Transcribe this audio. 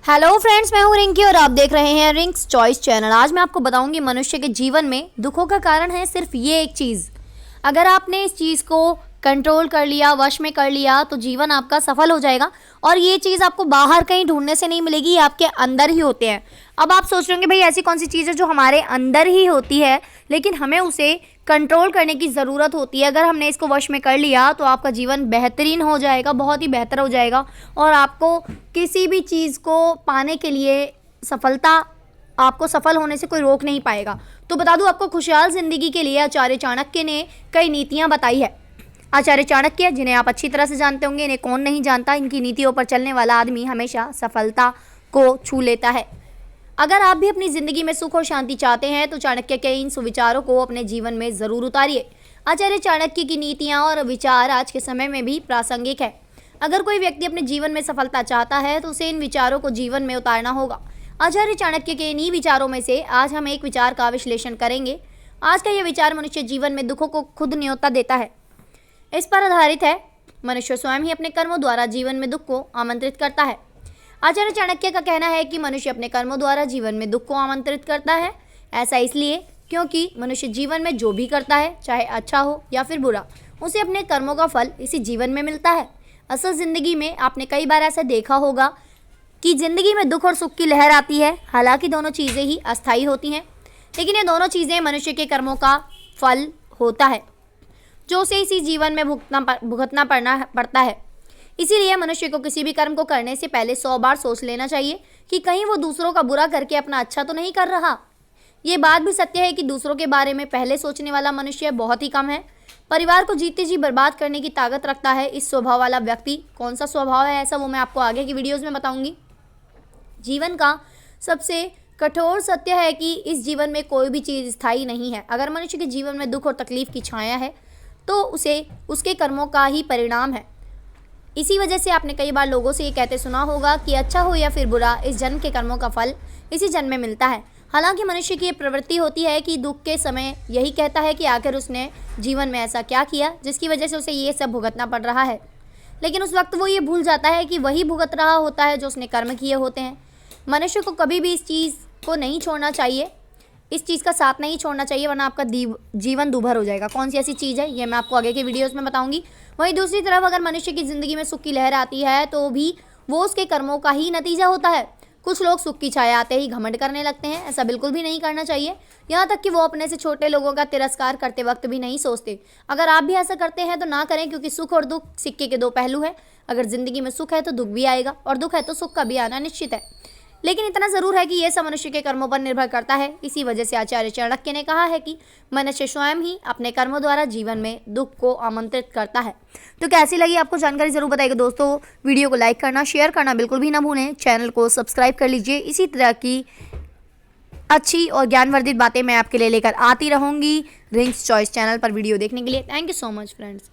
Hello friends, मैं हूं रिंकी और आप देख रहे हैं रिंक्स चॉइस चैनल। आज मैं आपको बताऊंगी मनुष्य के जीवन में दुखों का कारण है सिर्फ ये एक चीज़। अगर आपने इस चीज़ को कंट्रोल कर लिया, वश में कर लिया, तो जीवन आपका सफल हो जाएगा। और ये चीज़ आपको बाहर कहीं ढूंढने से नहीं मिलेगी, ये आपके अंदर ही होते हैं। अब आप सोच रहे होंगे भाई ऐसी कौन सी चीज़ है जो हमारे अंदर ही होती है, लेकिन हमें उसे कंट्रोल करने की ज़रूरत होती है। अगर हमने इसको वश में कर लिया तो आपका जीवन बेहतरीन हो जाएगा, बहुत ही बेहतर हो जाएगा। और आपको किसी भी चीज़ को पाने के लिए आपको सफल होने से कोई रोक नहीं पाएगा। तो बता दूं आपको, खुशहाल ज़िंदगी के लिए आचार्य चाणक्य ने कई नीतियाँ बताई है। आचार्य चाणक्य, जिन्हें आप अच्छी तरह से जानते होंगे, इन्हें कौन नहीं जानता। इनकी नीतियों पर चलने वाला आदमी हमेशा सफलता को छू लेता है। अगर आप भी अपनी ज़िंदगी में सुख और शांति चाहते हैं तो चाणक्य के इन सुविचारों को अपने जीवन में ज़रूर उतारिए। आचार्य चाणक्य की नीतियाँ और विचार आज के समय में भी प्रासंगिक है। अगर कोई व्यक्ति अपने जीवन में सफलता चाहता है तो उसे इन विचारों को जीवन में उतारना होगा। आचार्य चाणक्य के इन्हीं विचारों में से आज हम एक विचार का विश्लेषण करेंगे। आज का यह विचार मनुष्य जीवन में दुखों को खुद न्योता देता है। इस पर आधारित है, मनुष्य स्वयं ही अपने कर्मों द्वारा जीवन में दुख को आमंत्रित करता है। आचार्य चाणक्य का कहना है कि मनुष्य अपने कर्मों द्वारा जीवन में दुख को आमंत्रित करता है। ऐसा इसलिए क्योंकि मनुष्य जीवन में जो भी करता है, चाहे अच्छा हो या फिर बुरा, उसे अपने कर्मों का फल इसी जीवन में मिलता है। असल ज़िंदगी में आपने कई बार ऐसा देखा होगा कि ज़िंदगी में दुख और सुख की लहर आती है। हालांकि दोनों चीज़ें ही अस्थायी होती हैं, लेकिन ये दोनों चीज़ें मनुष्य के कर्मों का फल होता है जो उसे इसी जीवन में भुगतना पड़ता है। इसीलिए मनुष्य को किसी भी कर्म को करने से पहले 100 बार सोच लेना चाहिए कि कहीं वो दूसरों का बुरा करके अपना अच्छा तो नहीं कर रहा। ये बात भी सत्य है कि दूसरों के बारे में पहले सोचने वाला मनुष्य बहुत ही कम है। परिवार को जीते जी बर्बाद करने की ताकत रखता है इस स्वभाव वाला व्यक्ति। कौन सा स्वभाव है ऐसा, वो मैं आपको आगे की वीडियोज़ में बताऊँगी। जीवन का सबसे कठोर सत्य है कि इस जीवन में कोई भी चीज़ स्थायी नहीं है। अगर मनुष्य के जीवन में दुख और तकलीफ की छाया है तो उसे उसके कर्मों का ही परिणाम है। इसी वजह से आपने कई बार लोगों से ये कहते सुना होगा कि अच्छा हो या फिर बुरा, इस जन्म के कर्मों का फल इसी जन्म में मिलता है। हालांकि मनुष्य की ये प्रवृत्ति होती है कि दुख के समय यही कहता है कि आखिर उसने जीवन में ऐसा क्या किया जिसकी वजह से उसे ये सब भुगतना पड़ रहा है। लेकिन उस वक्त वो ये भूल जाता है कि वही भुगत रहा होता है जो उसने कर्म किए होते हैं। मनुष्य को कभी भी इस चीज़ को नहीं छोड़ना चाहिए, इस चीज़ का साथ नहीं छोड़ना चाहिए, वरना आपका जीवन दूभर हो जाएगा। कौन सी ऐसी चीज़ है ये मैं आपको आगे के वीडियोस में बताऊंगी। वहीं दूसरी तरफ अगर मनुष्य की ज़िंदगी में सुख की लहर आती है तो भी वो उसके कर्मों का ही नतीजा होता है। कुछ लोग सुख की छाया आते ही घमंड करने लगते हैं। ऐसा बिल्कुल भी नहीं करना चाहिए। यहाँ तक कि वो अपने से छोटे लोगों का तिरस्कार करते वक्त भी नहीं सोचते। अगर आप भी ऐसा करते हैं तो ना करें, क्योंकि सुख और दुख सिक्के के दो पहलू हैं। अगर ज़िंदगी में सुख है तो दुख भी आएगा, और दुख है तो सुख का भी आना निश्चित है। लेकिन इतना ज़रूर है कि यह सब मनुष्य के कर्मों पर निर्भर करता है। इसी वजह से आचार्य चाणक्य ने कहा है कि मनुष्य स्वयं ही अपने कर्मों द्वारा जीवन में दुख को आमंत्रित करता है। तो कैसी लगी आपको जानकारी ज़रूर बताइएगा दोस्तों। वीडियो को लाइक करना, शेयर करना बिल्कुल भी ना भूलें। चैनल को सब्सक्राइब कर लीजिए। इसी तरह की अच्छी और ज्ञानवर्धित बातें मैं आपके लिए लेकर आती रहूँगी रिंक्स चॉइस चैनल पर वीडियो देखने के लिए। Thank you so much friends.